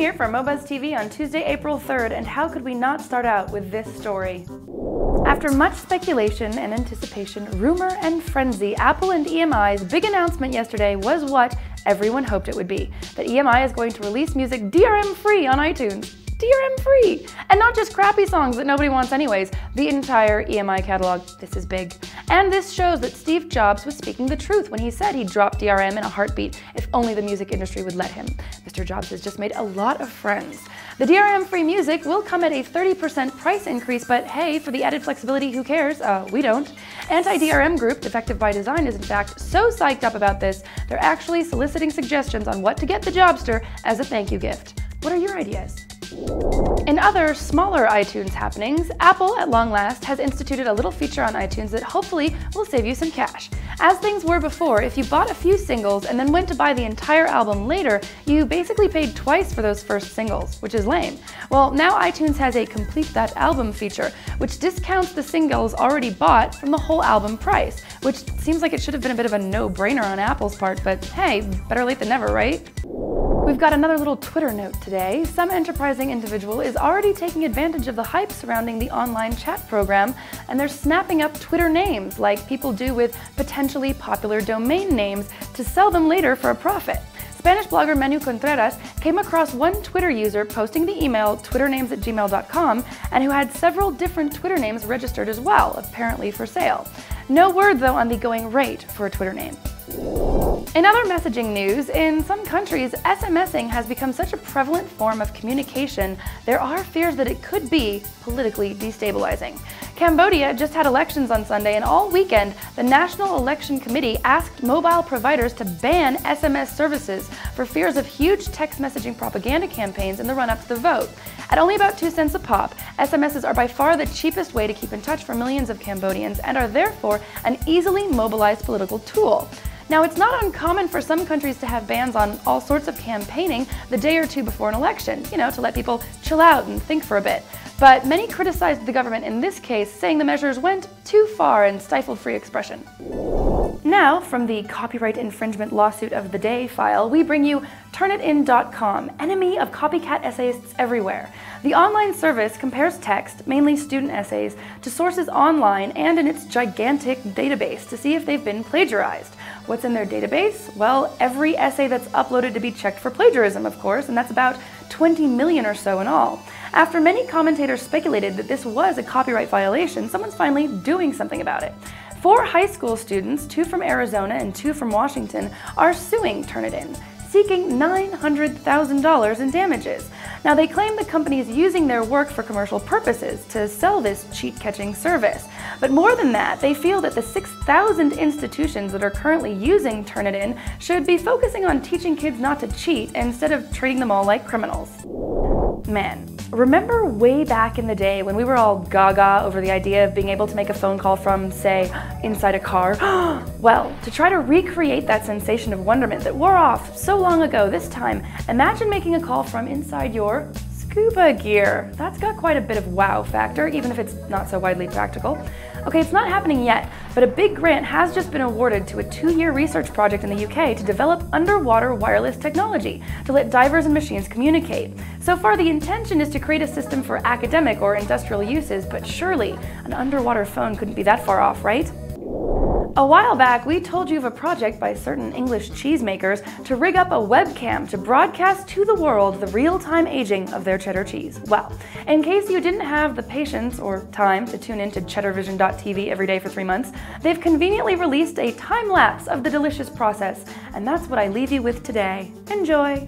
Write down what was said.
here for MoBuzz TV on Tuesday, April 3rd, and how could we not start out with this story? After much speculation and anticipation, rumor and frenzy, Apple and EMI's big announcement yesterday was what everyone hoped it would be, that EMI is going to release music DRM-free on iTunes. DRM-free! And not just crappy songs that nobody wants anyways, the entire EMI catalog. This is big. And this shows that Steve Jobs was speaking the truth when he said he'd drop DRM in a heartbeat if only the music industry would let him. Mr. Jobs has just made a lot of friends. The DRM-free music will come at a 30% price increase, but hey, for the added flexibility, who cares? We don't. Anti-DRM group, Defective by Design, is in fact so psyched up about this, they're actually soliciting suggestions on what to get the Jobster as a thank you gift. What are your ideas? In other, smaller iTunes happenings, Apple, at long last, has instituted a little feature on iTunes that hopefully will save you some cash. As things were before, if you bought a few singles and then went to buy the entire album later, you basically paid twice for those first singles, which is lame. Well, now iTunes has a Complete That Album feature, which discounts the singles already bought from the whole album price, which seems like it should have been a bit of a no-brainer on Apple's part, but hey, better late than never, right? We've got another little Twitter note today. Some enterprising individual is already taking advantage of the hype surrounding the online chat program, and they're snapping up Twitter names like people do with potentially popular domain names to sell them later for a profit. Spanish blogger Manu Contreras came across one Twitter user posting the email twitternames@gmail.com and who had several different Twitter names registered as well, apparently for sale. No word though on the going rate for a Twitter name. In other messaging news, in some countries, SMSing has become such a prevalent form of communication, there are fears that it could be politically destabilizing. Cambodia just had elections on Sunday, and all weekend, the National Election Committee asked mobile providers to ban SMS services for fears of huge text messaging propaganda campaigns in the run-up to the vote. At only about 2 cents a pop, SMSs are by far the cheapest way to keep in touch for millions of Cambodians and are therefore an easily mobilized political tool. Now, it's not uncommon for some countries to have bans on all sorts of campaigning the day or two before an election, to let people chill out and think for a bit. But many criticized the government in this case, saying the measures went too far and stifled free expression. Now, from the copyright infringement lawsuit of the day file, we bring you Turnitin.com, enemy of copycat essayists everywhere. The online service compares text, mainly student essays, to sources online and in its gigantic database to see if they've been plagiarized. What's in their database? Well, every essay that's uploaded to be checked for plagiarism, of course, and that's about 20 million or so in all. After many commentators speculated that this was a copyright violation, someone's finally doing something about it. 4 high school students, 2 from Arizona and 2 from Washington, are suing Turnitin, seeking $900,000 in damages. Now, they claim the company is using their work for commercial purposes to sell this cheat-catching service. But more than that, they feel that the 6,000 institutions that are currently using Turnitin should be focusing on teaching kids not to cheat instead of treating them all like criminals. Man, remember way back in the day when we were all gaga over the idea of being able to make a phone call from, say, inside a car? Well, to try to recreate that sensation of wonderment that wore off so long ago this time, imagine making a call from inside your scuba gear. That's got quite a bit of wow factor, even if it's not so widely practical. Okay, it's not happening yet, but a big grant has just been awarded to a 2-year research project in the UK to develop underwater wireless technology to let divers and machines communicate. So far, the intention is to create a system for academic or industrial uses, but surely an underwater phone couldn't be that far off, right? A while back, we told you of a project by certain English cheesemakers to rig up a webcam to broadcast to the world the real-time aging of their cheddar cheese. Well, in case you didn't have the patience or time to tune into cheddarvision.tv every day for 3 months, they've conveniently released a time-lapse of the delicious process, and that's what I leave you with today. Enjoy!